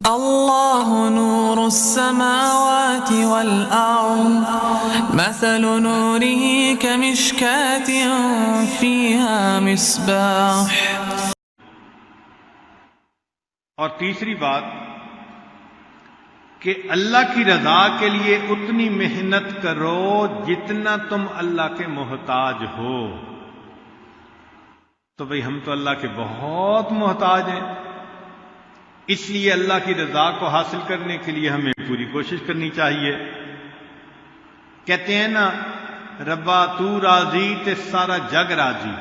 اللہ نور السماوات والارض مثل نوره كمشكاة فيها مصباح۔ اور تیسری بات کہ اللہ کی رضا کے لیے اتنی محنت کرو جتنا تم اللہ کے محتاج ہو۔ تو بھئی ہم تو اللہ کے بہت محتاج ہیں، اس لیے اللہ کی رضا کو حاصل کرنے کے لیے ہمیں پوری کوشش کرنی چاہیے۔ کہتے ہیں نا، ربا تو راضی تے سارا جگ راضی۔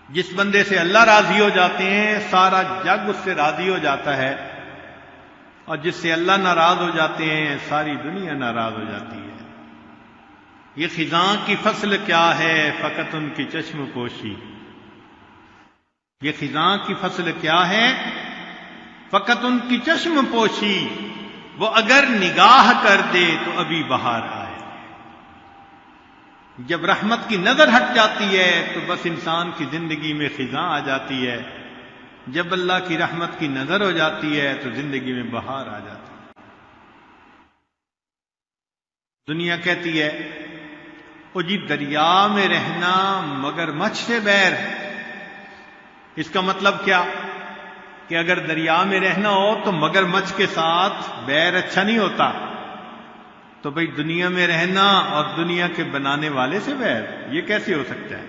جس بندے سے اللہ راضی ہو جاتے ہیں سارا جگ اس سے راضی ہو جاتا ہے، اور جس سے اللہ ناراض ہو جاتے ہیں ساری دنیا ناراض ہو جاتی ہے۔ یہ خزاں کی فصل کیا ہے فقط ان کی چشم پوشی۔ یہ خزاں کی فصل کیا ہے فقط ان کی چشم پوشی، وہ اگر نگاہ کر دے تو ابھی بہار آئے۔ جب رحمت کی نظر ہٹ جاتی ہے تو بس انسان کی زندگی میں خزاں آ جاتی ہے، جب اللہ کی رحمت کی نظر ہو جاتی ہے تو زندگی میں بہار آ جاتی ہے۔ دنیا کہتی ہے او جی دریا میں رہنا مگر مچھ سے بیر۔ اس کا مطلب کیا کہ اگر دریا میں رہنا ہو تو مگر مچھ کے ساتھ بیر اچھا نہیں ہوتا۔ تو بھئی دنیا میں رہنا اور دنیا کے بنانے والے سے بیر، یہ کیسے ہو سکتا ہے؟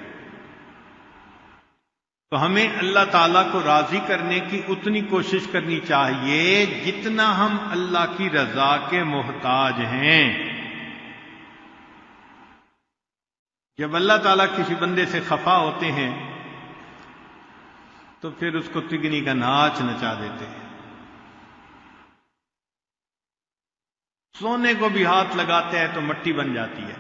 تو ہمیں اللہ تعالیٰ کو راضی کرنے کی اتنی کوشش کرنی چاہیے جتنا ہم اللہ کی رضا کے محتاج ہیں۔ جب اللہ تعالیٰ کسی بندے سے خفا ہوتے ہیں تو پھر اس کو تگنی کا ناچ نچا دیتے ہیں۔ سونے کو بھی ہاتھ لگاتے ہیں تو مٹی بن جاتی ہے۔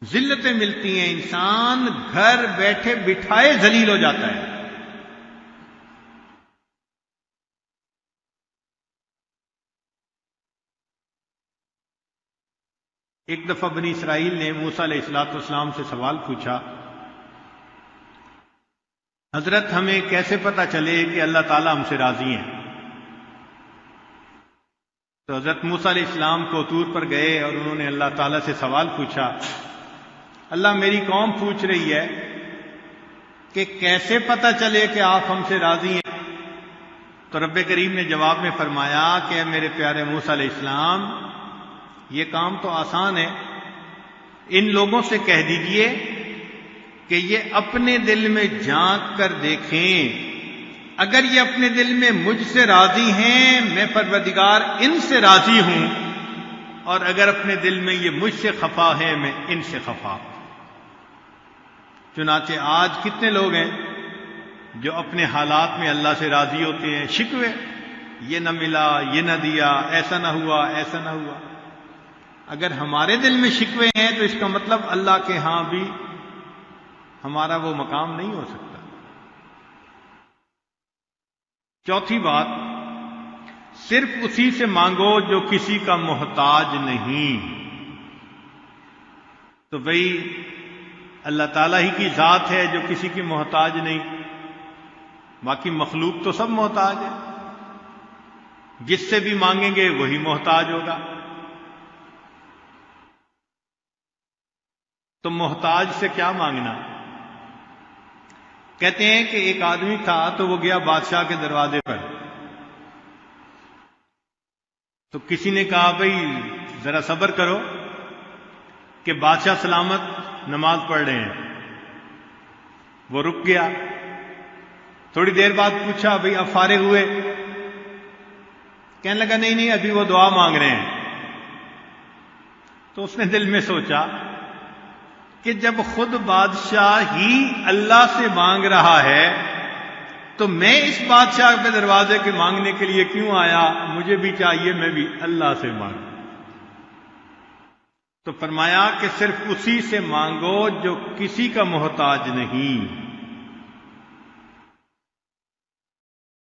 ذلتیں ملتی ہیں، انسان گھر بیٹھے بٹھائے ذلیل ہو جاتا ہے۔ ایک دفعہ بنی اسرائیل نے موسیٰ علیہ السلام سے سوال پوچھا، حضرت ہمیں کیسے پتہ چلے کہ اللہ تعالیٰ ہم سے راضی ہیں؟ تو حضرت موسیٰ علیہ السلام کو طور پر گئے اور انہوں نے اللہ تعالیٰ سے سوال پوچھا، اللہ میری قوم پوچھ رہی ہے کہ کیسے پتہ چلے کہ آپ ہم سے راضی ہیں؟ تو رب کریم نے جواب میں فرمایا کہ میرے پیارے موسیٰ علیہ السلام، یہ کام تو آسان ہے، ان لوگوں سے کہہ دیجئے کہ یہ اپنے دل میں جھانک کر دیکھیں، اگر یہ اپنے دل میں مجھ سے راضی ہیں میں پروردگار ان سے راضی ہوں، اور اگر اپنے دل میں یہ مجھ سے خفا ہے میں ان سے خفا ہوں۔ چنانچہ آج کتنے لوگ ہیں جو اپنے حالات میں اللہ سے راضی ہوتے ہیں، شکوے، یہ نہ ملا، یہ نہ دیا، ایسا نہ ہوا، ایسا نہ ہوا۔ اگر ہمارے دل میں شکوے ہیں تو اس کا مطلب اللہ کے ہاں بھی ہمارا وہ مقام نہیں ہو سکتا۔ چوتھی بات، صرف اسی سے مانگو جو کسی کا محتاج نہیں۔ تو بھئی اللہ تعالیٰ ہی کی ذات ہے جو کسی کی محتاج نہیں، باقی مخلوق تو سب محتاج ہے، جس سے بھی مانگیں گے وہی محتاج ہوگا۔ تو محتاج سے کیا مانگنا؟ کہتے ہیں کہ ایک آدمی تھا تو وہ گیا بادشاہ کے دروازے پر، تو کسی نے کہا بھئی ذرا صبر کرو کہ بادشاہ سلامت نماز پڑھ رہے ہیں۔ وہ رک گیا، تھوڑی دیر بعد پوچھا بھئی اب فارغ ہوئے؟ کہنے لگا نہیں نہیں ابھی وہ دعا مانگ رہے ہیں۔ تو اس نے دل میں سوچا کہ جب خود بادشاہ ہی اللہ سے مانگ رہا ہے تو میں اس بادشاہ کے دروازے کے مانگنے کے لیے کیوں آیا؟ مجھے بھی چاہیے میں بھی اللہ سے مانگوں۔ تو فرمایا کہ صرف اسی سے مانگو جو کسی کا محتاج نہیں۔